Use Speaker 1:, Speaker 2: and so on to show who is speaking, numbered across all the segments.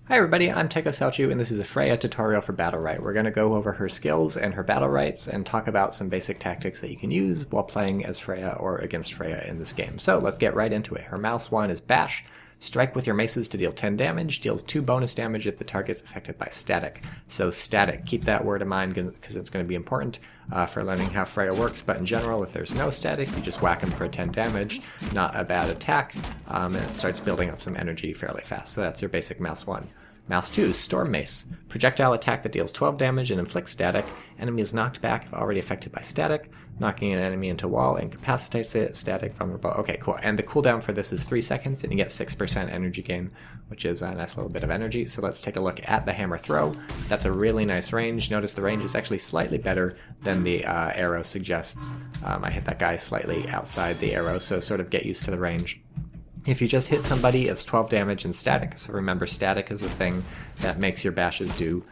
Speaker 1: Hi everybody, I'm TychoCelchuuu and this is a Freya tutorial for Battlerite. We're going to go over her skills and her Battlerites and talk about some basic tactics that you can use while playing as Freya or against Freya in this game. So let's get right into it. Her mouse 1 is Bash. Strike with your maces to deal 10 damage, deals 2 bonus damage if the target's affected by static. So static, keep that word in mind because it's going to be important for learning how Freya works, but in general, if there's no static, you just whack him for 10 damage, not a bad attack, and it starts building up some energy fairly fast. So that's your basic mouse 1. Mouse 2 is Storm Mace. Projectile attack that deals 12 damage and inflicts static. Enemy is knocked back if already affected by static. Knocking an enemy into a wall incapacitates it. Static, vulnerable. Okay, cool. And the cooldown for this is 3 seconds, and you get 6% energy gain, which is a nice little bit of energy. So let's take a look at the hammer throw. That's a really nice range. Notice the range is actually slightly better than the arrow suggests. I hit that guy slightly outside the arrow, so sort of get used to the range. If you just hit somebody, it's 12 damage and static, so remember static is the thing that makes your bashes do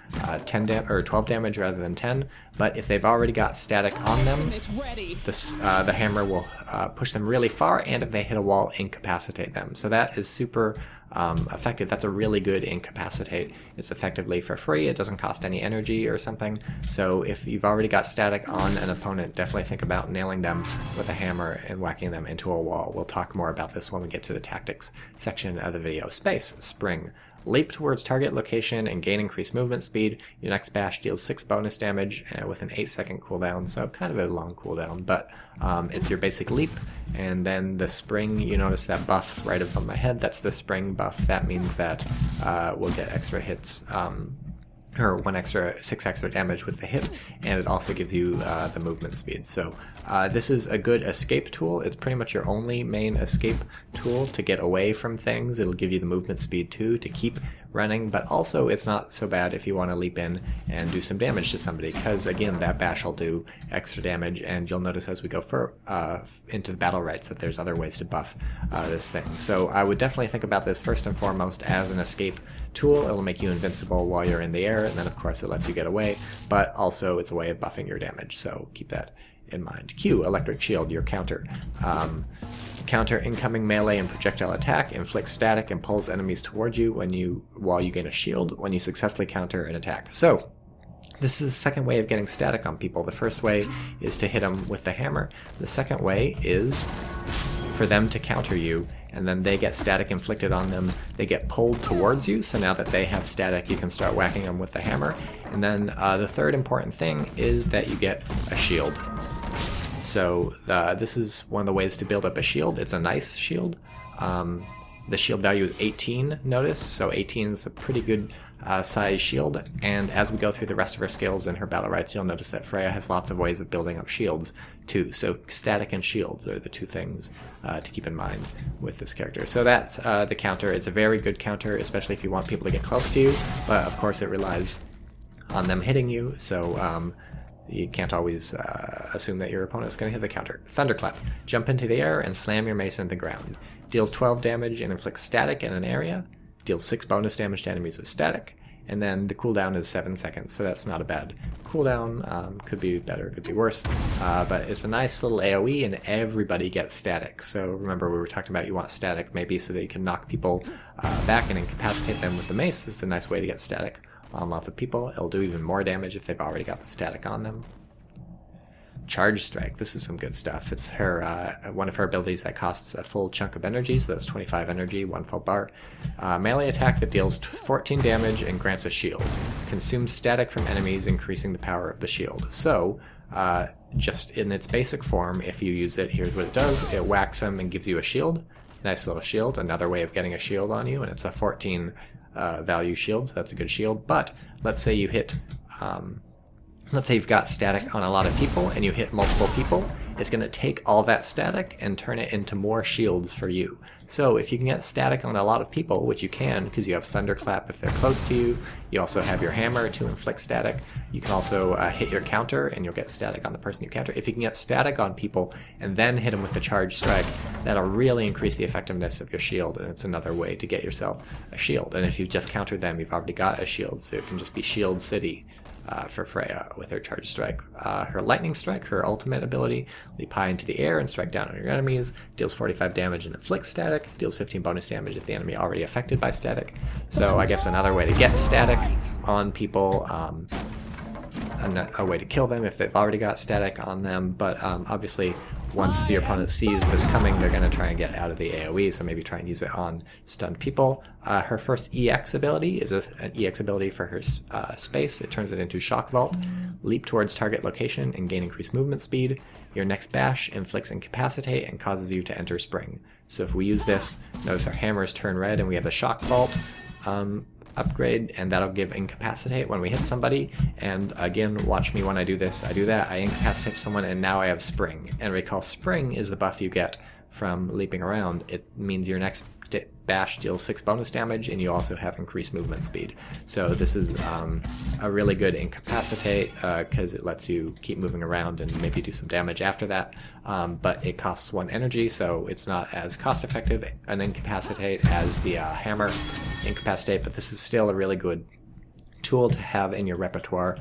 Speaker 1: 12 damage rather than 10, but if they've already got static on them, the hammer will push them really far, and if they hit a wall, incapacitate them. So that is super effective. That's a really good incapacitate. It's effectively for free, it doesn't cost any energy or something, so if you've already got static on an opponent, definitely think about nailing them with a hammer and whacking them into a wall. We'll talk more about this when we get to the tactics section of the video. Space, Spring. Leap towards target location and gain increased movement speed. Your next bash deals 6 bonus damage with an 8-second cooldown, so kind of a long cooldown, but it's your basic leap. And then the spring, you notice that buff right above my head, that's the spring buff. That means that we'll get extra hits, or 6 extra damage with the hit, and it also gives you the movement speed. So this is a good escape tool. It's pretty much your only main escape tool to get away from things. It'll give you the movement speed too to keep running, but also it's not so bad if you want to leap in and do some damage to somebody, because again, that bash will do extra damage, and you'll notice as we go into the Battlerites that there's other ways to buff this thing. So I would definitely think about this first and foremost as an escape tool. It'll make you invincible while you're in the air, and then of course it lets you get away, but also it's a way of buffing your damage, so keep that in mind. Q, Electric Shield, your counter. Counter incoming melee and projectile attack, inflicts static and pulls enemies towards you while you gain a shield when you successfully counter an attack. So this is the second way of getting static on people. The first way is to hit them with the hammer. The second way is for them to counter you, and then they get static inflicted on them. They get pulled towards you, so now that they have static, you can start whacking them with the hammer. And then the third important thing is that you get a shield. So this is one of the ways to build up a shield. It's a nice shield. The shield value is 18, notice, so 18 is a pretty good size shield. And as we go through the rest of her skills and her Battlerites, you'll notice that Freya has lots of ways of building up shields too. So static and shields are the two things to keep in mind with this character. So that's the counter. It's a very good counter, especially if you want people to get close to you, but of course it relies on them hitting you, so you can't always assume that your opponent is going to hit the counter. Thunderclap. Jump into the air and slam your mace into the ground. Deals 12 damage and inflicts static in an area. Deals 6 bonus damage to enemies with static. And then the cooldown is 7 seconds, so that's not a bad cooldown. Could be better, could be worse. But it's a nice little AoE, and everybody gets static. So remember, we were talking about you want static maybe so that you can knock people back and incapacitate them with the mace. This is a nice way to get static on lots of people. It'll do even more damage if they've already got the static on them. Charge Strike. This is some good stuff. It's her one of her abilities that costs a full chunk of energy, so that's 25 energy, 1 full bar. Melee attack that deals 14 damage and grants a shield. Consumes static from enemies, increasing the power of the shield. So just in its basic form, if you use it, here's what it does. It whacks them and gives you a shield. Nice little shield. Another way of getting a shield on you, and it's a 14 value shield, so that's a good shield. But let's say you hit let's say you've got static on a lot of people and you hit multiple people, it's going to take all that static and turn it into more shields for you. So if you can get static on a lot of people, which you can because you have Thunderclap if they're close to you, you also have your hammer to inflict static, you can also hit your counter and you'll get static on the person you counter. If you can get static on people and then hit them with the Charge Strike, that'll really increase the effectiveness of your shield, and it's another way to get yourself a shield. And if you've just countered them, you've already got a shield, so it can just be Shield City for Freya with her charge strike. Her lightning strike, her ultimate ability, leap high into the air and strike down on your enemies, deals 45 damage and inflicts static, deals 15 bonus damage if the enemy already affected by static. So I guess another way to get static on people, a way to kill them if they've already got static on them, but obviously once your opponent sees this coming, they're going to try and get out of the AoE, so maybe try and use it on stunned people. Her first EX ability is an EX ability for her space. It turns it into Shock Vault. Leap towards target location and gain increased movement speed. Your next bash inflicts Incapacitate and causes you to enter Spring. So if we use this, notice our hammers turn red and we have the Shock Vault upgrade, and that'll give Incapacitate when we hit somebody. And again, watch me when I do this. I do that, I incapacitate someone, and now I have Spring. And recall, Spring is the buff you get from leaping around. It means your next bash deals 6 bonus damage, and you also have increased movement speed. So this is a really good Incapacitate because it lets you keep moving around and maybe do some damage after that, but it costs 1 energy, so it's not as cost effective an Incapacitate as the hammer Incapacitate, but this is still a really good tool to have in your repertoire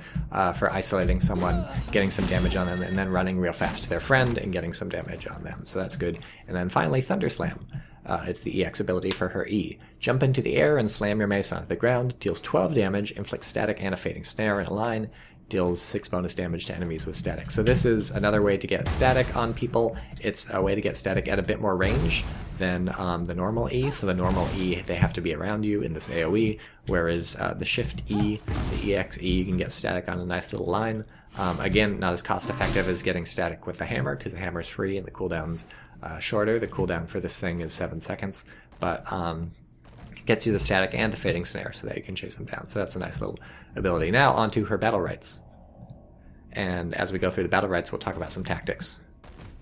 Speaker 1: for isolating someone, getting some damage on them, and then running real fast to their friend and getting some damage on them. So that's good. And then finally, Thunder Slam. It's the EX ability for her E. Jump into the air and slam your mace onto the ground, deals 12 damage, inflicts static and a fading snare in a line, deals 6 bonus damage to enemies with static. So this is another way to get static on people. It's a way to get static at a bit more range than the normal E. So the normal E, they have to be around you in this AoE, whereas the Shift E, the EX E, you can get static on a nice little line. Again, not as cost effective as getting static with the hammer, because the hammer is free and the cooldown's shorter. The cooldown for this thing is 7 seconds, but gets you the static and the fading snare so that you can chase them down. So that's a nice little ability. Now onto her Battlerites. And as we go through the Battlerites, we'll talk about some tactics.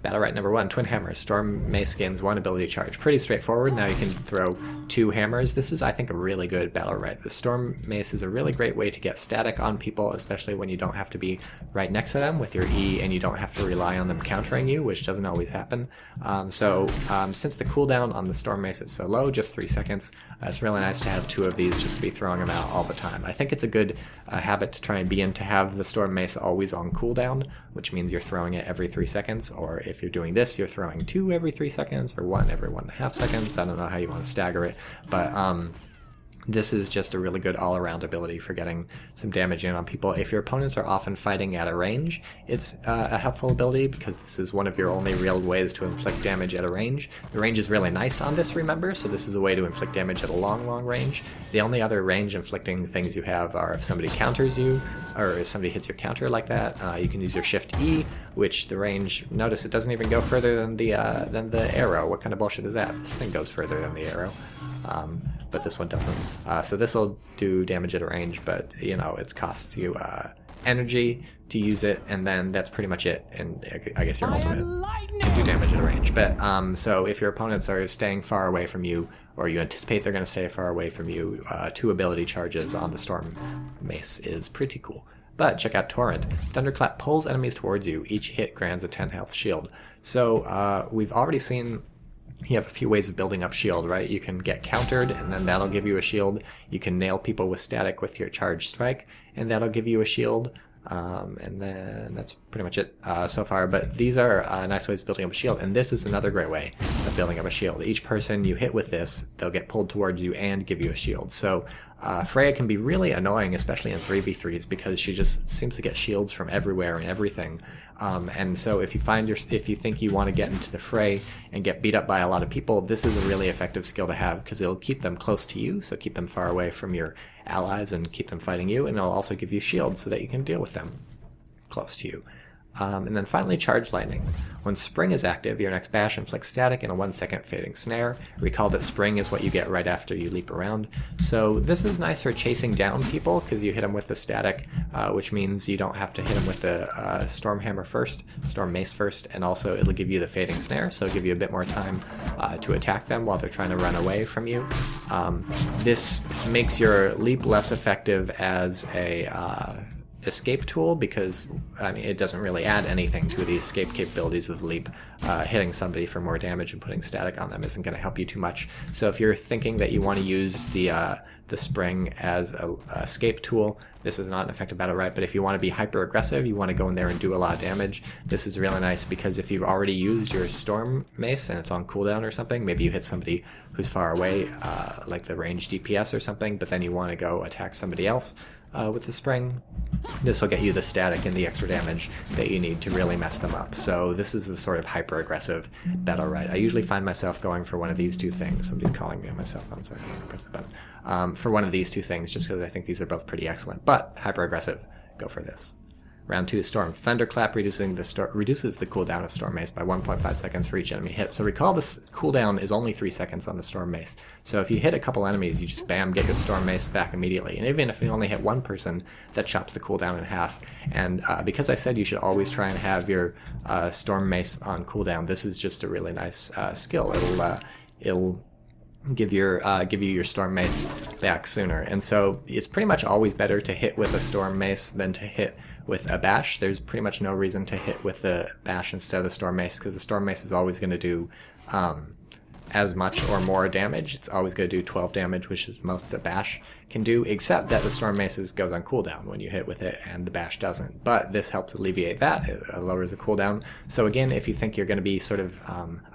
Speaker 1: Battlerite number 1, Twin Hammers. Storm Mace gains 1 ability charge. Pretty straightforward. Now you can throw 2 hammers. This is, I think, a really good Battlerite. The Storm Mace is a really great way to get static on people, especially when you don't have to be right next to them with your E and you don't have to rely on them countering you, which doesn't always happen. Since the cooldown on the Storm Mace is so low, just 3 seconds, it's really nice to have 2 of these just to be throwing them out all the time. I think it's a good habit to try and be in to have the Storm Mace always on cooldown, which means you're throwing it every 3 seconds, or if you're doing this, you're throwing 2 every 3 seconds, or 1 every 1.5 seconds. I don't know how you want to stagger it, but this is just a really good all-around ability for getting some damage in on people. If your opponents are often fighting at a range, it's a helpful ability because this is one of your only real ways to inflict damage at a range. The range is really nice on this, remember, so this is a way to inflict damage at a long, long range. The only other range inflicting things you have are if somebody counters you, or if somebody hits your counter like that. You can use your Shift E, which the range, notice it doesn't even go further than the arrow. What kind of bullshit is that? This thing goes further than the arrow. But this one doesn't. So this will do damage at a range, but you know, it costs you energy to use it, and then that's pretty much it. And I guess your ultimate can do damage at a range. But so if your opponents are staying far away from you, or you anticipate they're going to stay far away from you, 2 ability charges on the Storm Mace is pretty cool. But check out Torrent. Thunderclap pulls enemies towards you. Each hit grants a 10 health shield. So we've already seen you have a few ways of building up shield, right? You can get countered, and then that'll give you a shield. You can nail people with static with your charged strike, and that'll give you a shield. And then that's pretty much it so far. But these are nice ways of building up a shield, and this is another great way of building up a shield. Each person you hit with this, they'll get pulled towards you and give you a shield. So Freya can be really annoying, especially in 3v3s, because she just seems to get shields from everywhere and everything. And so if you think you want to get into the fray and get beat up by a lot of people, this is a really effective skill to have because it'll keep them close to you, so keep them far away from your allies and keep them fighting you, and it'll also give you shields so that you can deal with them close to you. And then finally, Charge Lightning. When Spring is active, your next bash inflicts static and a 1-second fading snare. Recall that Spring is what you get right after you leap around. So this is nice for chasing down people because you hit them with the static, which means you don't have to hit them with the Storm Hammer first, Storm Mace first, and also it'll give you the fading snare, so it'll give you a bit more time to attack them while they're trying to run away from you. This makes your leap less effective as a escape tool because, I mean, it doesn't really add anything to the escape capabilities of the leap. Hitting somebody for more damage and putting static on them isn't going to help you too much. So if you're thinking that you want to use the spring as a escape tool, this is not an effective Battlerite. But if you want to be hyper aggressive, you want to go in there and do a lot of damage, this is really nice because if you've already used your Storm Mace and it's on cooldown or something, maybe you hit somebody who's far away, like the ranged DPS or something, but then you want to go attack somebody else with the spring, this will get you the static and the extra damage that you need to really mess them up. So this is the sort of hyper aggressive Battlerite. I usually find myself going for one of these two things. Somebody's calling me on my cell phone, so I'm going to press the button. For one of these two things, just because I think these are both pretty excellent. But hyper aggressive, go for this. Round 2, Storm. Thunderclap reduces the cooldown of Storm Mace by 1.5 seconds for each enemy hit. So recall this cooldown is only 3 seconds on the Storm Mace. So if you hit a couple enemies, you just bam, get your Storm Mace back immediately. And even if you only hit one person, that chops the cooldown in half. And because I said you should always try and have your Storm Mace on cooldown, this is just a really nice skill. It'll give you your Storm Mace back sooner. And so it's pretty much always better to hit with a Storm Mace than to hit with a Bash. There's pretty much no reason to hit with the Bash instead of the Storm Mace, because the Storm Mace is always going to do as much or more damage. It's always going to do 12 damage, which is the most the Bash can do, except that the Storm Mace goes on cooldown when you hit with it, and the Bash doesn't. But this helps alleviate that. It lowers the cooldown. So again, if you think you're going to be sort of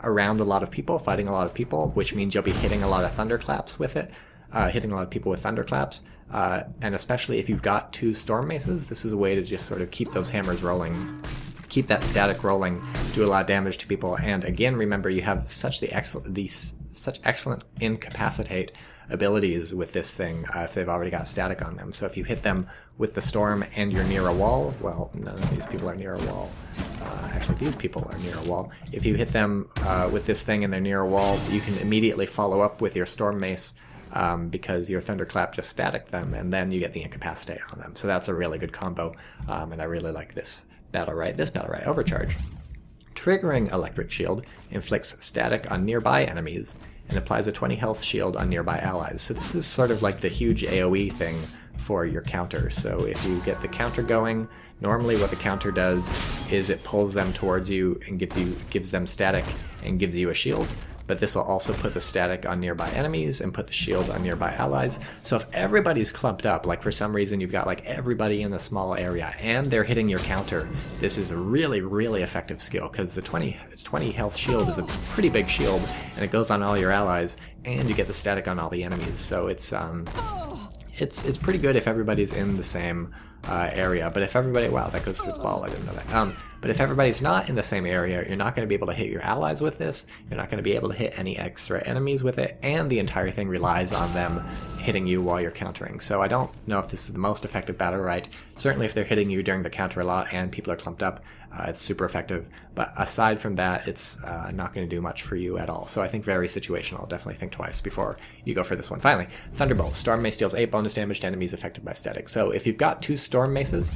Speaker 1: around a lot of people, fighting a lot of people, which means you'll be hitting a lot of Thunderclaps with it, hitting a lot of people with Thunderclaps, and especially if you've got 2 Storm Maces, this is a way to just sort of keep those hammers rolling, keep that static rolling, do a lot of damage to people. And again, remember, you have such excellent incapacitate abilities with this thing if they've already got static on them. So if you hit them with the Storm and you're near a wall, well, none of these people are near a wall. Actually, these people are near a wall. If you hit them with this thing and they're near a wall, you can immediately follow up with your Storm Mace, because your Thunderclap just static them, and then you get the incapacitate on them. So that's a really good combo, and I really like this Battlerite. Overcharge. Triggering Electric Shield inflicts static on nearby enemies and applies a 20 health shield on nearby allies. So this is sort of like the huge AoE thing for your counter. So if you get the counter going, normally what the counter does is it pulls them towards you and gives them static and gives you a shield. But this will also put the static on nearby enemies and put the shield on nearby allies. So if everybody's clumped up, like for some reason you've got like everybody in the small area and they're hitting your counter, this is a really, really effective skill, because the 20 health shield is a pretty big shield, and it goes on all your allies, and you get the static on all the enemies. So it's pretty good if everybody's in the same area. But if everybody, wow, that goes through the ball, I didn't know that. But if everybody's not in the same area, you're not going to be able to hit your allies with this, you're not going to be able to hit any extra enemies with it, and the entire thing relies on them hitting you while you're countering. So I don't know if this is the most effective Battlerite. Certainly if they're hitting you during the counter a lot and people are clumped up, it's super effective. But aside from that, it's not going to do much for you at all. So I think very situational. Definitely think twice before you go for this one. Finally, Thunderbolt. Storm Mace deals 8 bonus damage to enemies affected by static. So if you've got 2 Storm Maces,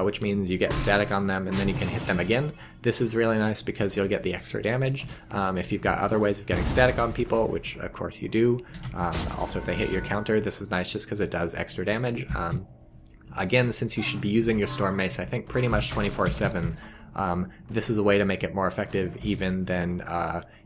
Speaker 1: which means you get static on them and then you can hit them again, this is really nice because you'll get the extra damage. If you've got other ways of getting static on people, which of course you do, also if they hit your counter, this is nice just because it does extra damage. Again, since you should be using your Storm Mace, I think pretty much 24/7, this is a way to make it more effective even than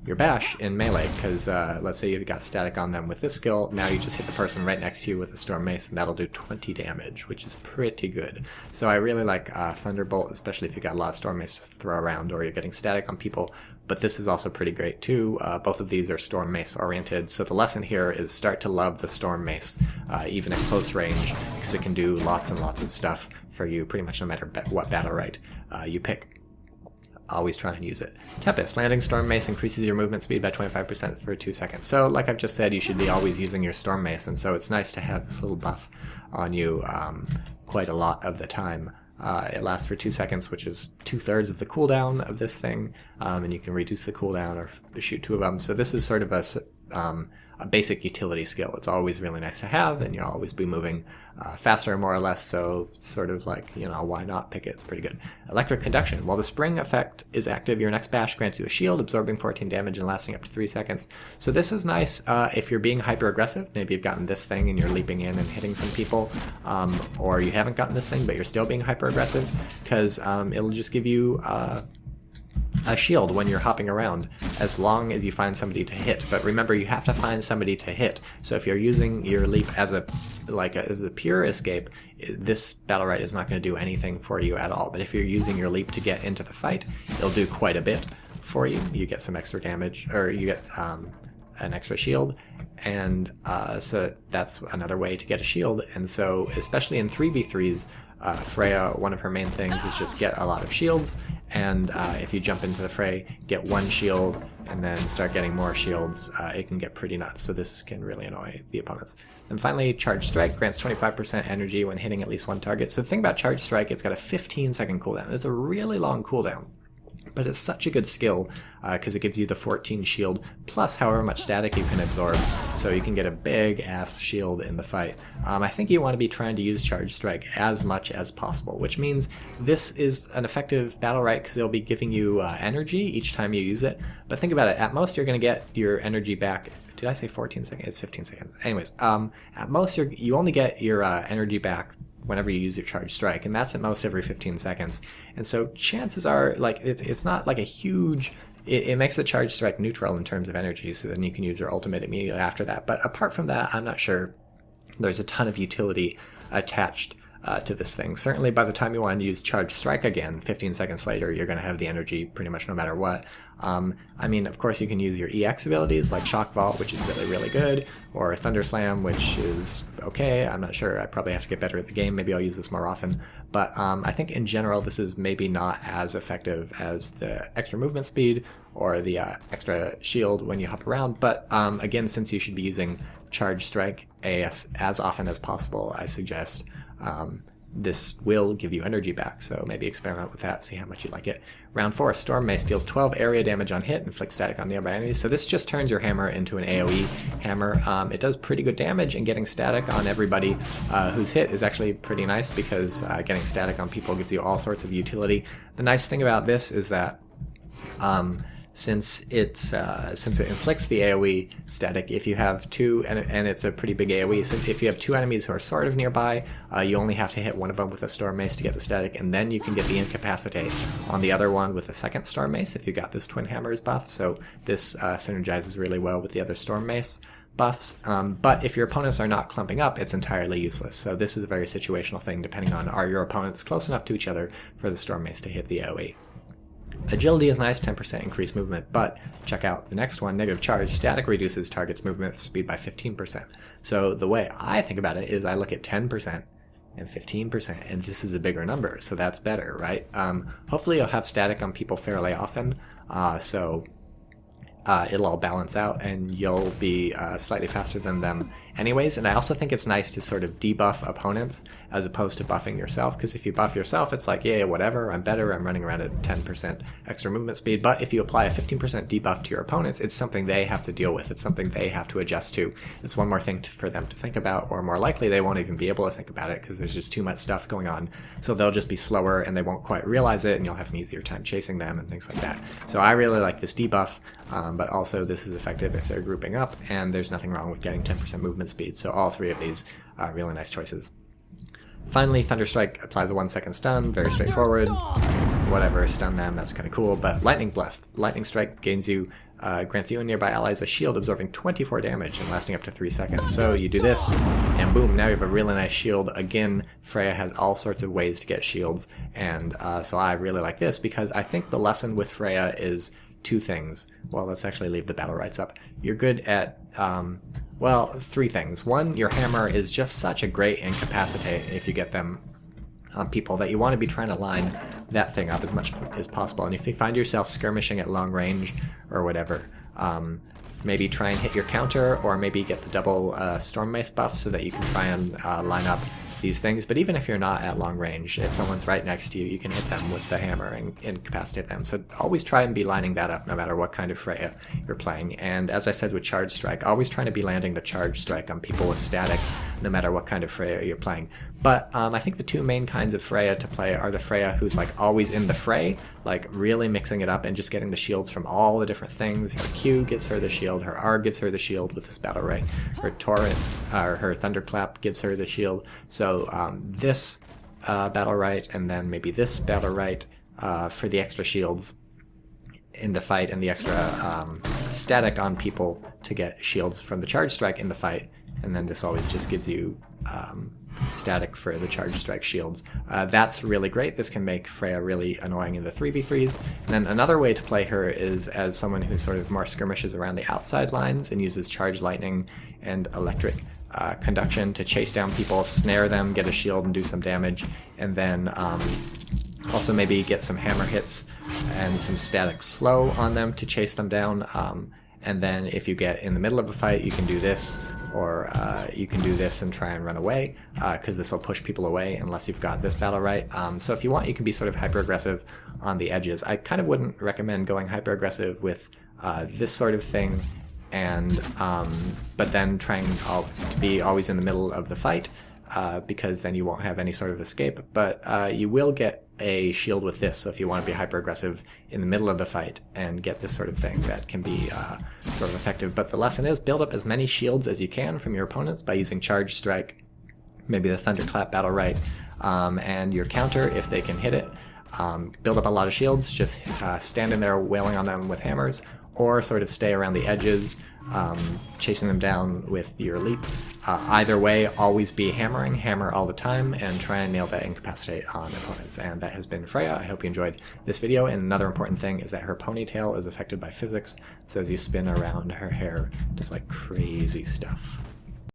Speaker 1: your Bash in melee, because let's say you've got static on them with this skill, now you just hit the person right next to you with a Storm Mace, and that'll do 20 damage, which is pretty good. So I really like Thunderbolt, especially if you've got a lot of Storm Mace to throw around or you're getting static on people, but this is also pretty great too. Both of these are Storm Mace oriented, so the lesson here is start to love the Storm Mace, even at close range, because it can do lots and lots of stuff for you pretty much no matter what Battlerite you pick. Always try and use it. Tempest. Landing Storm Mace increases your movement speed by 25% for 2 seconds. So like I've just said, you should be always using your Storm Mace, and so it's nice to have this little buff on you quite a lot of the time. It lasts for 2 seconds, which is 2/3 of the cooldown of this thing, and you can reduce the cooldown or shoot 2 of them. So this is sort of a a basic utility skill. It's always really nice to have, and you'll always be moving faster, more or less, so sort of like, why not pick it? It's pretty good. Electric Conduction. While the spring effect is active, your next bash grants you a shield, absorbing 14 damage and lasting up to 3 seconds. So this is nice if you're being hyper-aggressive. Maybe you've gotten this thing and you're leaping in and hitting some people, or you haven't gotten this thing, but you're still being hyper-aggressive, because it'll just give you a shield when you're hopping around, as long as you find somebody to hit. But remember, you have to find somebody to hit. So if you're using your leap as a pure escape, this Battlerite is not going to do anything for you at all. But if you're using your leap to get into the fight, it'll do quite a bit for you. You get some extra damage, or you get an extra shield, and so that's another way to get a shield. And so, especially in 3v3s, Freya, one of her main things is just get a lot of shields, and if you jump into the fray, get one shield, and then start getting more shields, it can get pretty nuts, so this can really annoy the opponents. And finally, Charge Strike grants 25% energy when hitting at least one target. So the thing about Charge Strike, it's got a 15-second cooldown. It's a really long cooldown, but it's such a good skill because it gives you the 14 shield plus however much static you can absorb, so you can get a big ass shield in the fight. I think you want to be trying to use Charge Strike as much as possible, which means this is an effective Battlerite because it'll be giving you energy each time you use it. But think about it, at most you're going to get your energy back. Did I say 14 seconds? It's 15 seconds. Anyways, at most you only get your energy back whenever you use your Charge Strike, and that's at most every 15 seconds. And so chances are, like, it's not like a huge... It makes the Charge Strike neutral in terms of energy, so then you can use your ultimate immediately after that. But apart from that, I'm not sure there's a ton of utility attached to this thing. Certainly by the time you want to use Charge Strike again, 15 seconds later, you're going to have the energy pretty much no matter what. I mean, of course, you can use your EX abilities like Shock Vault, which is really, really good, or Thunder Slam, which is okay. I'm not sure. I probably have to get better at the game. Maybe I'll use this more often. But I think in general, this is maybe not as effective as the extra movement speed or the extra shield when you hop around. But again, since you should be using Charge Strike as often as possible, I suggest this will give you energy back, so maybe experiment with that, see how much you like it. Round 4, Storm Mace deals 12 area damage on hit, inflicts static on nearby enemies. So this just turns your hammer into an AoE hammer. It does pretty good damage, and getting static on everybody who's hit is actually pretty nice, because getting static on people gives you all sorts of utility. The nice thing about this is that since it inflicts the AoE static, if you have two, and it's a pretty big AoE, so if you have two enemies who are sort of nearby, you only have to hit one of them with a Storm Mace to get the static, and then you can get the Incapacitate on the other one with a second Storm Mace if you got this Twin Hammers buff, so this synergizes really well with the other Storm Mace buffs. But if your opponents are not clumping up, it's entirely useless, so this is a very situational thing depending on, are your opponents close enough to each other for the Storm Mace to hit the AoE. Agility is nice, 10% increased movement, but check out the next one, Negative Charge. Static reduces target's movement speed by 15%. So the way I think about it is I look at 10% and 15%, and this is a bigger number, so that's better, right? Hopefully you'll have static on people fairly often, so it'll all balance out, and you'll be slightly faster than them anyways. And I also think it's nice to sort of debuff opponents as opposed to buffing yourself, because if you buff yourself, it's like, yeah, whatever, I'm better, I'm running around at 10% extra movement speed. But if you apply a 15% debuff to your opponents, it's something they have to deal with. It's something they have to adjust to. It's one more thing for them to think about, or more likely they won't even be able to think about it because there's just too much stuff going on. So they'll just be slower and they won't quite realize it, and you'll have an easier time chasing them and things like that. So I really like this debuff, but also this is effective if they're grouping up, and there's nothing wrong with getting 10% movement speed. So all three of these are really nice choices. Finally, Thunder Strike applies a 1-second stun, very straightforward. Whatever, stun them, that's kind of cool. But Lightning Blast. Lightning Strike grants you and nearby allies a shield absorbing 24 damage and lasting up to 3 seconds. So you do this, and boom, now you have a really nice shield. Again, Freya has all sorts of ways to get shields, and so I really like this, because I think the lesson with Freya is two things. Well, let's actually leave the Battlerites up. You're good at, well, three things. One, your hammer is just such a great incapacitate if you get them on people, that you want to be trying to line that thing up as much as possible. And if you find yourself skirmishing at long range or whatever, maybe try and hit your counter, or maybe get the double Storm Mace buff so that you can try and line up these things. But even if you're not at long range, if someone's right next to you, you can hit them with the hammer and incapacitate them. So always try and be lining that up no matter what kind of Freya you're playing. And as I said with Charge Strike, always trying to be landing the Charge Strike on people with static no matter what kind of Freya you're playing. But I think the two main kinds of Freya to play are the Freya who's like always in the fray, like really mixing it up and just getting the shields from all the different things. Her Q gives her the shield, her R gives her the shield with this Battlerite, her Torrent, her Thunderclap gives her the shield. So this Battlerite and then maybe this Battlerite for the extra shields in the fight and the extra static on people to get shields from the Charge Strike in the fight. And then this always just gives you static for the Charge Strike shields. That's really great. This can make Freya really annoying in the 3v3s. And then another way to play her is as someone who sort of more skirmishes around the outside lines and uses Charge Lightning and Electric Conduction to chase down people, snare them, get a shield and do some damage, and then also maybe get some hammer hits and some static slow on them to chase them down. And then if you get in the middle of a fight, you can do this, or you can do this and try and run away, because this will push people away unless you've got this Battlerite. So if you want, you can be sort of hyper-aggressive on the edges. I kind of wouldn't recommend going hyper-aggressive with this sort of thing, and but then trying to be always in the middle of the fight, because then you won't have any sort of escape. But you will get a shield with this, so if you want to be hyper-aggressive in the middle of the fight and get this sort of thing, that can be sort of effective. But the lesson is build up as many shields as you can from your opponents by using Charge Strike, maybe the Thunderclap Battlerite, and your counter if they can hit it. Build up a lot of shields, just stand in there wailing on them with hammers, or sort of stay around the edges, chasing them down with your leap. Either way, always be hammering, hammer all the time, and try and nail that incapacitate on opponents. And that has been Freya. I hope you enjoyed this video. And another important thing is that her ponytail is affected by physics, so as you spin around, her hair does like crazy stuff.